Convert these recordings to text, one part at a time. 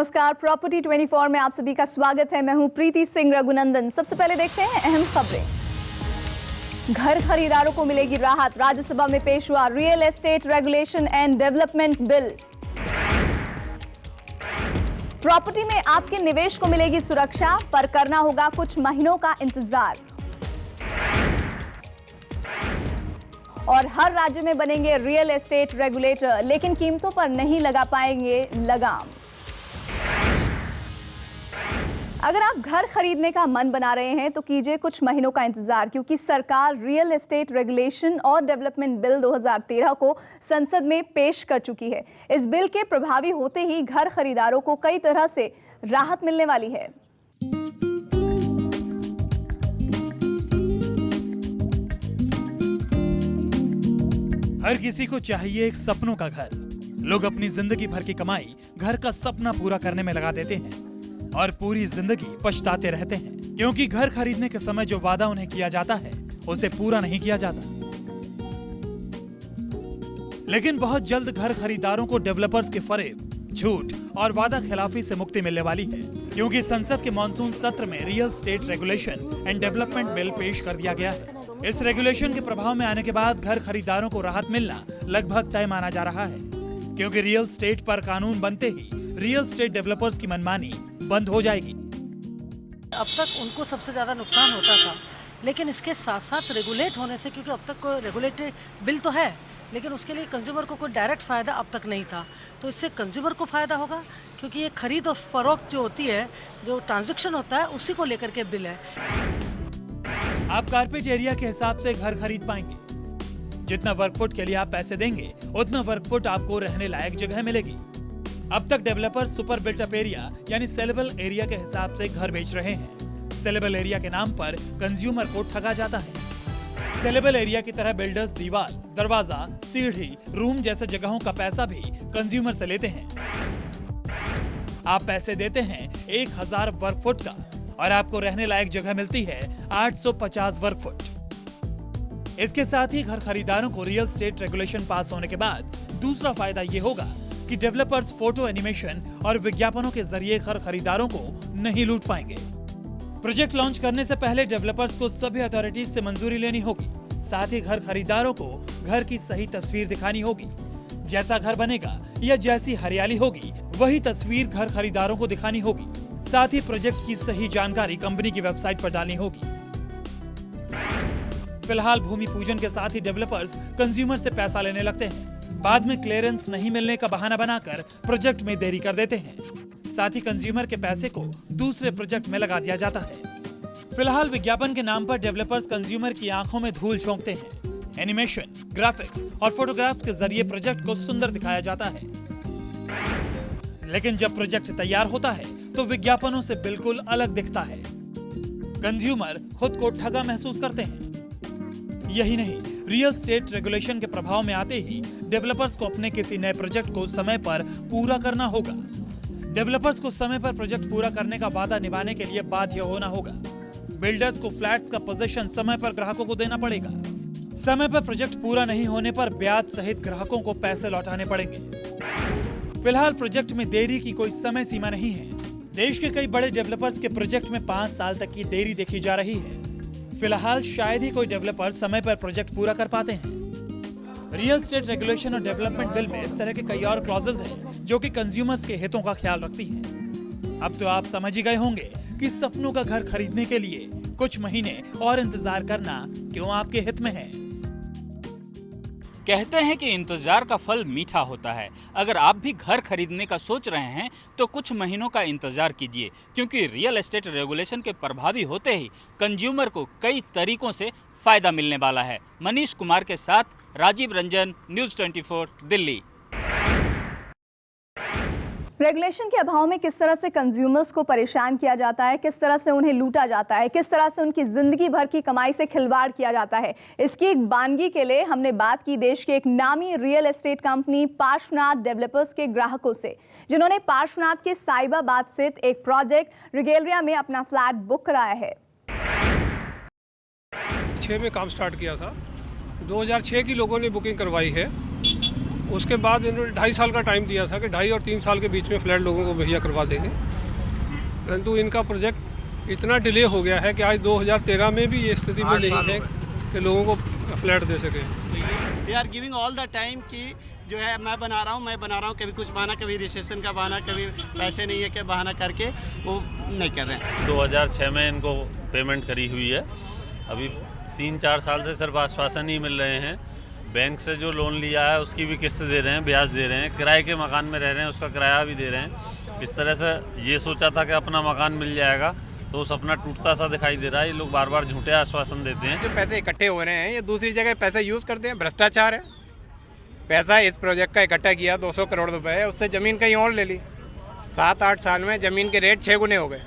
नमस्कार, प्रॉपर्टी 24 में आप सभी का स्वागत है। मैं हूं प्रीति सिंह रघुनंदन। सबसे पहले देखते हैं अहम खबरें। घर खरीदारों को मिलेगी राहत, राज्यसभा में पेश हुआ real estate regulation and development bill. Property में आपके निवेश को मिलेगी सुरक्षा, पर करना होगा कुछ महीनों का इंतजार। और हर राज्य में बनेंगे रियल एस्टेट रेगुलेटर, लेकिन कीमतों पर नहीं लगा पाएंगे लगाम। अगर आप घर खरीदने का मन बना रहे हैं तो कीजिए कुछ महीनों का इंतजार, क्योंकि सरकार रियल एस्टेट रेगुलेशन और डेवलपमेंट बिल 2013 को संसद में पेश कर चुकी है। इस बिल के प्रभावी होते ही घर खरीदारों को कई तरह से राहत मिलने वाली है। हर किसी को चाहिए एक सपनों का घर। लोग अपनी जिंदगी भर की कमाई घर का सपना पूरा करने में लगा देते हैं और पूरी जिंदगी पछताते रहते हैं, क्योंकि घर खरीदने के समय जो वादा उन्हें किया जाता है उसे पूरा नहीं किया जाता। लेकिन बहुत जल्द घर खरीदारों को डेवलपर्स के फरेब, झूठ और वादा खिलाफी से मुक्ति मिलने वाली है, क्योंकि संसद के मॉनसून सत्र में real estate regulation and development bill पेश कर दिया गया है। इस रेगुलेशन के प्रभाव में आने के बाद घर खरीदारों को राहत मिलना लगभग तय माना जा रहा है, क्योंकि रियल एस्टेट पर कानून बनते ही रियल एस्टेट डेवलपर्स की मनमानी बंद हो जाएगी। अब तक उनको सबसे ज़्यादा नुकसान होता था, लेकिन इसके साथ साथ रेगुलेट होने से, क्योंकि अब तक कोई रेगुलेटरी बिल तो है लेकिन उसके लिए कंज्यूमर को कोई डायरेक्ट फ़ायदा अब तक नहीं था, तो इससे कंज्यूमर को फ़ायदा होगा, क्योंकि ये खरीद और फरोख्त जो होती है, जो ट्रांजैक्शन होता है, उसी को लेकर के बिल है। आप कारपेट एरिया के हिसाब से घर खरीद पाएंगे। जितना वर्ग फुट के लिए आप पैसे देंगे उतना वर्ग फुट आपको रहने लायक जगह मिलेगी। अब तक developer super built up area यानी सेलेबल एरिया के हिसाब से घर बेच रहे हैं। सेलेबल एरिया के नाम पर कंज्यूमर को ठगा जाता है। सेलेबल एरिया की तरह बिल्डर्स दीवार, दरवाजा, सीढ़ी, रूम जैसे जगहों का पैसा भी कंज्यूमर से लेते हैं। आप पैसे देते हैं 1000 वर्ग फुट का और आपको रहने लायक जगह मिलती है 850 वर्ग फुट। इसके साथ ही घर खरीदारों को रियल एस्टेट रेगुलेशन पास होने के बाद दूसरा फायदा ये होगा कि डेवलपर्स फोटो एनिमेशन और विज्ञापनों के जरिए घर खरीदारों को नहीं लूट पाएंगे। प्रोजेक्ट लॉन्च करने से पहले डेवलपर्स को सभी अथॉरिटीज से मंजूरी लेनी होगी। साथ ही घर खरीदारों को घर की सही तस्वीर दिखानी होगी। जैसा घर बनेगा या जैसी हरियाली होगी वही तस्वीर घर खरीदारों को दिखानी होगी। साथ ही प्रोजेक्ट की सही जानकारी कंपनी की वेबसाइट पर डालनी होगी। फिलहाल भूमि पूजन के साथ ही डेवलपर्स कंज्यूमर से पैसा लेने लगते हैं। बाद में क्लियरेंस नहीं मिलने का बहाना बनाकर प्रोजेक्ट में देरी कर देते हैं। साथ ही कंज्यूमर के पैसे को दूसरे प्रोजेक्ट में लगा दिया जाता है। फिलहाल विज्ञापन के नाम पर डेवलपर्स कंज्यूमर की आंखों में धूल झोंकते हैं। एनिमेशन, ग्राफिक्स और फोटोग्राफ्स के जरिए प्रोजेक्ट को सुंदर दिखाया जाता है, लेकिन जब प्रोजेक्ट तैयार होता है तो विज्ञापनों से बिल्कुल अलग दिखता है। कंज्यूमर खुद को ठगा महसूस करते हैं। यही नहीं, रियल एस्टेट रेगुलेशन के प्रभाव में आते ही डेवलपर्स को अपने किसी नए प्रोजेक्ट को समय पर पूरा करना होगा। डेवलपर्स को समय पर प्रोजेक्ट पूरा करने का वादा निभाने के लिए बाध्य होना होगा। बिल्डर्स को फ्लैट्स का पोजीशन समय पर ग्राहकों को देना पड़ेगा। समय पर प्रोजेक्ट पूरा नहीं होने पर ब्याज सहित ग्राहकों को पैसे लौटाने पड़ेंगे। फिलहाल प्रोजेक्ट में देरी की कोई समय सीमा नहीं है। देश के कई बड़े डेवलपर्स के प्रोजेक्ट में 5 साल तक की देरी देखी जा रही है। फिलहाल शायद ही कोई डेवलपर समय पर प्रोजेक्ट पूरा कर पाते हैं। रियल एस्टेट रेगुलेशन और डेवलपमेंट बिल में इस तरह के कई और क्लॉजेस हैं जो कि कंज्यूमर्स के हितों का ख्याल रखती हैं। अब तो आप समझ ही गए होंगे कि सपनों का घर खरीदने के लिए कुछ महीने और इंतजार करना क्यों आपके हित में है। कहते हैं कि इंतजार का फल मीठा होता है। अगर आप भी घर खरीदने का सोच रहे हैं तो कुछ महीनों का इंतजार कीजिए, क्योंकि रियल एस्टेट रेगुलेशन के प्रभावी होते ही कंज्यूमर को कई तरीकों से फायदा मिलने वाला है। मनीष कुमार के साथ राजीव रंजन, न्यूज़ 24, दिल्ली। रेगुलेशन के अभाव में किस तरह से कंज्यूमर्स को परेशान किया जाता है, किस तरह से उन्हें लूटा जाता है, किस तरह से उनकी जिंदगी भर की कमाई से खिलवाड़ किया जाता है, इसकी एक बानगी के लिए हमने बात की देश के एक नामी real estate company Parshvanath developers के ग्राहकों से, जिन्होंने पार्श्वनाथ के साहिबाबाद स्थित एक प्रोजेक्ट रिगेलिया में अपना फ्लैट बुक कराया है। 2006 में काम स्टार्ट किया था। 2006 की लोगों ने बुकिंग करवाई है उसके बाद इन्होंने 2.5 साल का टाइम दिया था कि 2.5 और 3 साल के बीच में फ्लैट लोगों को मुहैया करवा देंगे, परंतु इनका प्रोजेक्ट इतना डिले हो गया है कि आज 2013 में भी ये स्थिति में नहीं है कि लोगों को फ्लैट दे सके। They are giving all the time कि जो है मैं बना रहा हूँ, कभी कुछ बहाना, कभी रिसेशन का बहाना, कभी पैसे नहीं है के बहाना करके वो नहीं कर रहे हैं। 2006 में इनको पेमेंट करी हुई है, अभी 3-4 साल से सिर्फ आश्वासन ही मिल रहे हैं। बैंक से जो लोन लिया है उसकी भी किस्त दे रहे हैं, ब्याज दे रहे हैं, किराए के मकान में रह रहे हैं उसका किराया भी दे रहे हैं। इस तरह से ये सोचा था कि अपना मकान मिल जाएगा, तो सपना टूटता सा दिखाई दे रहा है। ये लोग बार बार झूठे आश्वासन देते हैं। जो पैसे इकट्ठे हो रहे हैं ये दूसरी जगह पैसे यूज़ करते हैं, भ्रष्टाचार है। पैसा इस प्रोजेक्ट का इकट्ठा किया 200 करोड़ रुपए, उससे ज़मीन कहीं और ले ली। 7-8 साल में ज़मीन के रेट 6 गुने हो गए,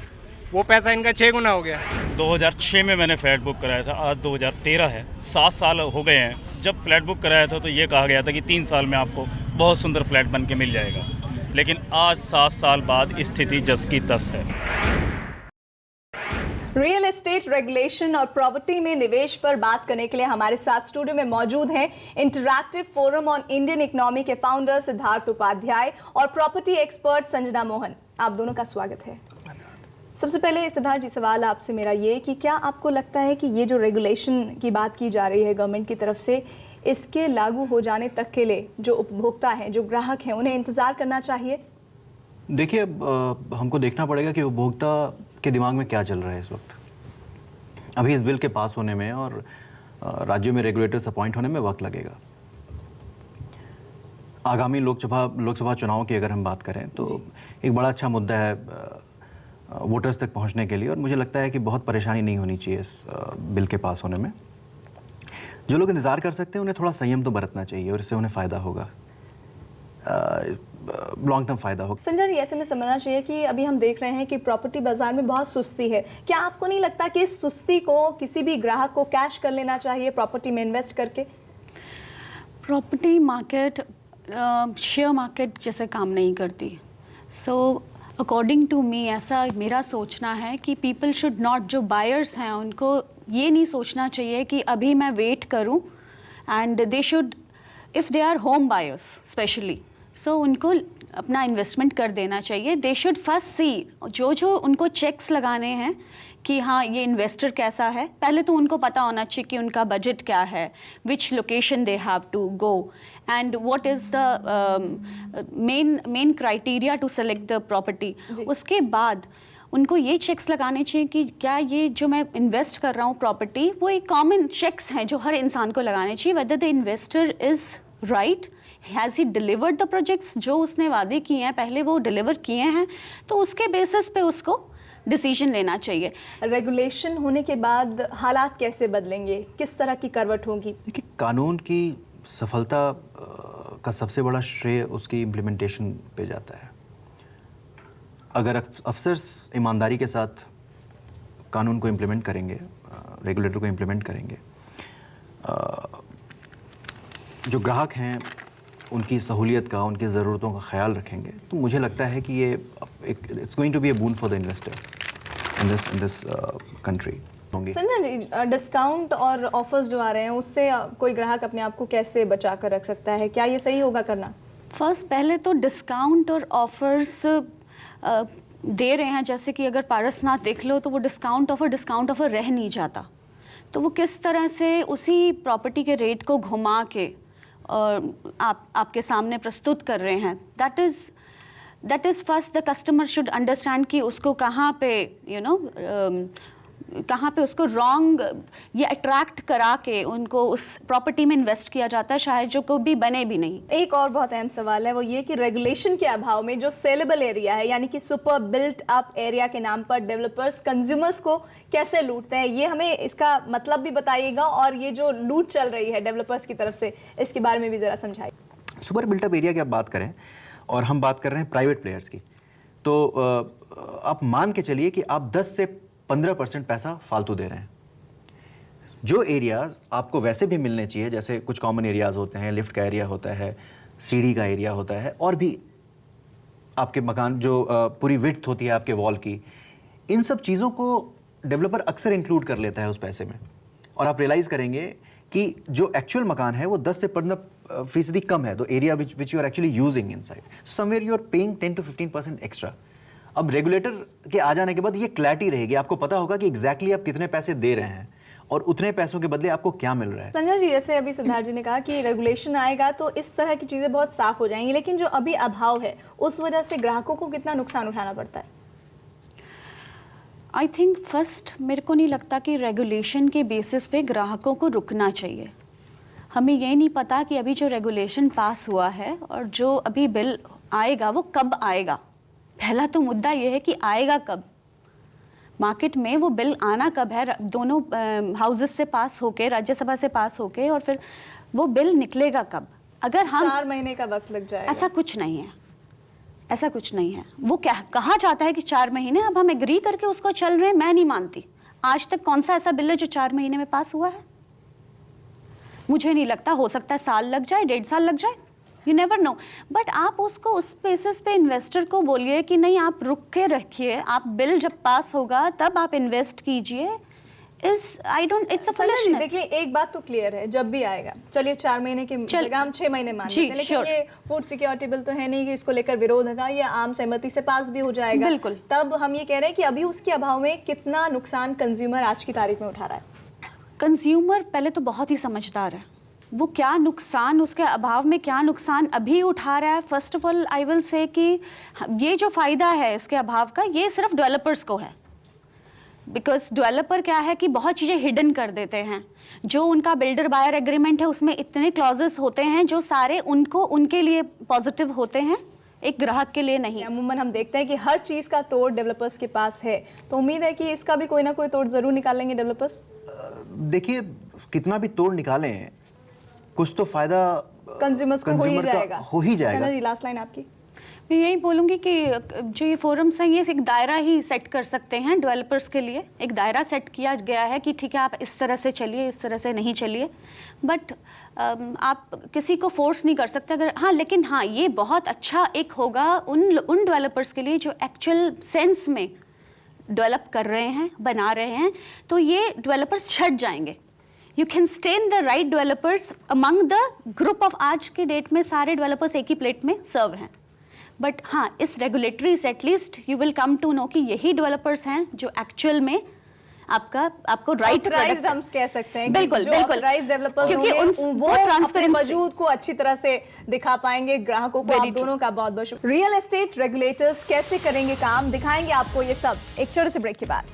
वो पैसा इनका 6 गुना हो गया। 2006 में मैंने फ्लैट बुक कराया था, आज 2013 है, 7 साल हो गए हैं। जब फ्लैट बुक कराया था तो ये कहा गया था कि 3 साल में आपको बहुत सुंदर फ्लैट बन के मिल जाएगा, लेकिन आज 7 साल बाद स्थिति जस की तस है। रियल एस्टेट रेगुलेशन और प्रॉपर्टी में निवेश पर बात करने के लिए हमारे साथ स्टूडियो में मौजूद हैं interactive forum on Indian economy के फाउंडर सिद्धार्थ उपाध्याय और प्रॉपर्टी एक्सपर्ट संजना मोहन। आप दोनों का स्वागत है। सबसे पहले सिद्धार्थ जी, सवाल आपसे मेरा ये कि क्या आपको लगता है कि ये जो रेगुलेशन की बात की जा रही है गवर्नमेंट की तरफ से, इसके लागू हो जाने तक के लिए जो उपभोक्ता हैं, जो ग्राहक हैं, उन्हें इंतजार करना चाहिए? देखिए, हमको देखना पड़ेगा कि उपभोक्ता के दिमाग में क्या चल रहा है इस वक्त। अभी इस बिल के पास होने में और राज्यों में रेगुलेटर्स अपॉइंट होने में वक्त लगेगा। आगामी लोकसभा चुनाव की अगर हम बात करें तो एक बड़ा अच्छा मुद्दा है वोटर्स तक पहुंचने के लिए, और मुझे लगता है कि बहुत परेशानी नहीं होनी चाहिए इस बिल के पास होने में। जो लोग इंतज़ार कर सकते हैं उन्हें थोड़ा संयम तो बरतना चाहिए और इससे उन्हें फ़ायदा होगा, लॉन्ग टर्म फ़ायदा होगा। संजय जी, ऐसे में समझना चाहिए कि अभी हम देख रहे हैं कि प्रॉपर्टी बाजार में बहुत सुस्ती है। क्या आपको नहीं लगता कि इस सुस्ती को किसी भी ग्राहक को कैश कर लेना चाहिए प्रॉपर्टी में इन्वेस्ट करके? प्रॉपर्टी मार्केट शेयर मार्केट जैसे काम नहीं करती। सो अकॉर्डिंग टू मी, ऐसा मेरा सोचना है कि पीपल शुड नॉट, जो बायर्स हैं उनको ये नहीं सोचना चाहिए कि अभी मैं वेट करूं, and they should, if they are home buyers specially, so उनको अपना इन्वेस्टमेंट कर देना चाहिए। दे शुड फर्स्ट सी, जो उनको चेक्स लगाने हैं कि हाँ ये इन्वेस्टर कैसा है, पहले तो उनको पता होना चाहिए कि उनका बजट क्या है, which location they have to go, and what is the main criteria to select the property. उसके बाद उनको ये चेक्स लगाने चाहिए कि क्या ये जो मैं इन्वेस्ट कर रहा हूँ प्रॉपर्टी, वो एक कॉमन चेक्स हैं जो हर इंसान को लगाने चाहिए, whether the investor is right, has he delivered the projects, जो उसने वादे किए हैं पहले वो डिलीवर किए हैं, तो उसके बेसिस पे उसको डिसीजन लेना चाहिए। रेगुलेशन होने के बाद हालात कैसे बदलेंगे, किस तरह की करवट होगी? देखिए, कानून की सफलता का सबसे बड़ा श्रेय उसकी इम्प्लीमेंटेशन पे जाता है। अगर अफसर्स ईमानदारी के साथ कानून को इम्प्लीमेंट करेंगे, रेगुलेटर को इम्प्लीमेंट करेंगे, जो ग्राहक हैं उनकी सहूलियत का, उनकी ज़रूरतों का ख्याल रखेंगे, तो मुझे लगता है कि ये it's going to be a boon for the investor in this country. Sanjay, discount और ऑफर्स जो आ रहे हैं उससे कोई ग्राहक अपने आप को कैसे बचा कर रख सकता है? क्या ये सही होगा करना? फर्स्ट, पहले तो डिस्काउंट और ऑफर्स दे रहे हैं, जैसे कि अगर पारसनाथ देख लो तो वो डिस्काउंट ऑफर रह नहीं जाता, तो वो किस तरह से उसी प्रॉपर्टी के रेट को घुमा के और आपके सामने प्रस्तुत कर रहे हैं। That is first, the customer should understand कि उसको कहाँ पे कहाँ पे उसको रॉन्ग ये अट्रैक्ट करा के उनको उस प्रॉपर्टी में इन्वेस्ट किया जाता है, शायद जो कभी बने भी नहीं। एक और बहुत अहम सवाल है, वो ये कि रेगुलेशन के अभाव में जो सेलेबल एरिया है, यानी कि सुपर बिल्ट अप एरिया के नाम पर डेवलपर्स कंज्यूमर्स को कैसे लूटते हैं, ये हमें इसका मतलब भी बताइएगा, और ये जो लूट चल रही है डेवलपर्स की तरफ से, इसके बारे में भी ज़रा समझाइए। सुपर बिल्ट अप एरिया की आप बात करें और हम बात कर रहे हैं प्राइवेट प्लेयर्स की, तो आप मान के चलिए कि आप 10 से 15% पैसा फालतू दे रहे हैं। जो एरियाज़ आपको वैसे भी मिलने चाहिए, जैसे कुछ कॉमन एरियाज़ होते हैं, लिफ्ट का एरिया होता है, सीढ़ी का एरिया होता है, और भी आपके मकान जो पूरी विड्थ होती है आपके वॉल की, इन सब चीज़ों को डेवलपर अक्सर इंक्लूड कर लेता है उस पैसे में। और आप रियलाइज़ करेंगे कि जो एक्चुअल मकान है वो 10 से 15% कम है, the area which you are actually using inside, so somewhere you are paying 10 to 15% extra. अब रेगुलेटर के आ जाने के बाद ये क्लैरिटी रहेगी, आपको पता होगा कि एग्जैक्टली आप कितने पैसे दे रहे हैं और उतने पैसों के बदले आपको क्या मिल रहा है। संजय जी, जैसे अभी सिद्धार्थ जी ने कहा कि रेगुलेशन आएगा तो इस तरह की चीज़ें बहुत साफ हो जाएंगी, लेकिन जो अभी अभाव है उस वजह से ग्राहकों को कितना नुकसान उठाना पड़ता है? आई थिंक फर्स्ट मेरे को नहीं लगता कि रेगुलेशन के बेसिस पे ग्राहकों को रुकना चाहिए। हमें ये नहीं पता कि अभी जो रेगुलेशन पास हुआ है और जो अभी बिल आएगा वो कब आएगा। पहला तो मुद्दा ये है कि आएगा कब, मार्केट में वो बिल आना कब है, दोनों हाउसेस से पास होके, राज्यसभा से पास होके, और फिर वो बिल निकलेगा कब। अगर हम 4 महीने का वक्त लग जाएगा। ऐसा कुछ नहीं है, ऐसा कुछ नहीं है। वो क्या कहा जाता है कि 4 महीने, अब हम एग्री करके उसको चल रहे हैं। मैं नहीं मानती आज तक कौन सा ऐसा बिल है जो 4 महीने में पास हुआ है। मुझे नहीं लगता, हो सकता है साल लग जाए, 1.5 साल लग जाए, यू नेवर नो। बट आप उसको उस बेसिस पे इन्वेस्टर को बोलिए कि नहीं आप रुक के रखिए, आप बिल जब पास होगा तब आप इन्वेस्ट कीजिए, इट्स अ फुलिशनेस। देखिए एक बात तो क्लियर है, जब भी आएगा, चलिए 4 महीने की जगह हम 6 महीने मान लेते हैं, लेकिन ये फूड सिक्योरिटी बिल तो है नहीं कि इसको लेकर विरोध होगा, ये आम सहमति से पास भी हो जाएगा। बिल्कुल। तब हम ये कह रहे हैं कि अभी उसके अभाव में कितना नुकसान कंज्यूमर आज की तारीख में उठा रहा है। कंज्यूमर पहले तो बहुत ही समझदार है, वो क्या नुकसान, उसके अभाव में क्या नुकसान अभी उठा रहा है। First of all I will say कि ये जो फ़ायदा है इसके अभाव का, ये सिर्फ डेवलपर्स को है। बिकॉज डेवलपर क्या है कि बहुत चीज़ें हिडन कर देते हैं। जो उनका बिल्डर बायर एग्रीमेंट है उसमें इतने क्लॉजेस होते हैं जो सारे उनके लिए पॉजिटिव होते हैं, एक ग्राहक के लिए नहीं। अमूमन हम देखते हैं कि हर चीज़ का तोड़ डेवलपर्स के पास है, तो उम्मीद है कि इसका भी कोई ना कोई तोड़ ज़रूर निकालेंगे डेवलपर्स। देखिए कितना भी तोड़ निकालें, कुछ तो फायदा कंज्यूमर्स को हो ही जाएगा। सना जी, लास्ट लाइन आपकी। मैं यही बोलूँगी कि जो ये फोरम्स हैं ये एक दायरा ही सेट कर सकते हैं डेवलपर्स के लिए। एक दायरा सेट किया गया है कि ठीक है आप इस तरह से चलिए, इस तरह से नहीं चलिए, बट आप किसी को फोर्स नहीं कर सकते। अगर हाँ, लेकिन हाँ ये बहुत अच्छा एक होगा उन डेवलपर्स के लिए जो एक्चुअल सेंस में डेवलप कर रहे हैं, बना रहे हैं, तो ये डेवलपर्स छट जाएंगे। You can stay in the right developers among the group of, आज के डेट में सारे डेवलपर्स एक ही प्लेट में सर्व हैं। बट हाँ, इस रेगुलेटरी से at least you will come to know कि यही डेवलपर्स हैं जो एक्चुअल में आपको राइट ऑथराइज्ड हम कह सकते हैं। बिल्कुल जो बिल्कुल ऑथराइज्ड डेवलपर्स क्योंकि वो अपने मौजूद को अच्छी तरह से दिखा पाएंगे ग्राहकों को। आप दोनों का बहुत बहुत शुक्रिया। रियल एस्टेट रेगुलेटर्स कैसे करेंगे काम, दिखाएंगे आपको ये सब एक छोटे से ब्रेक के बाद।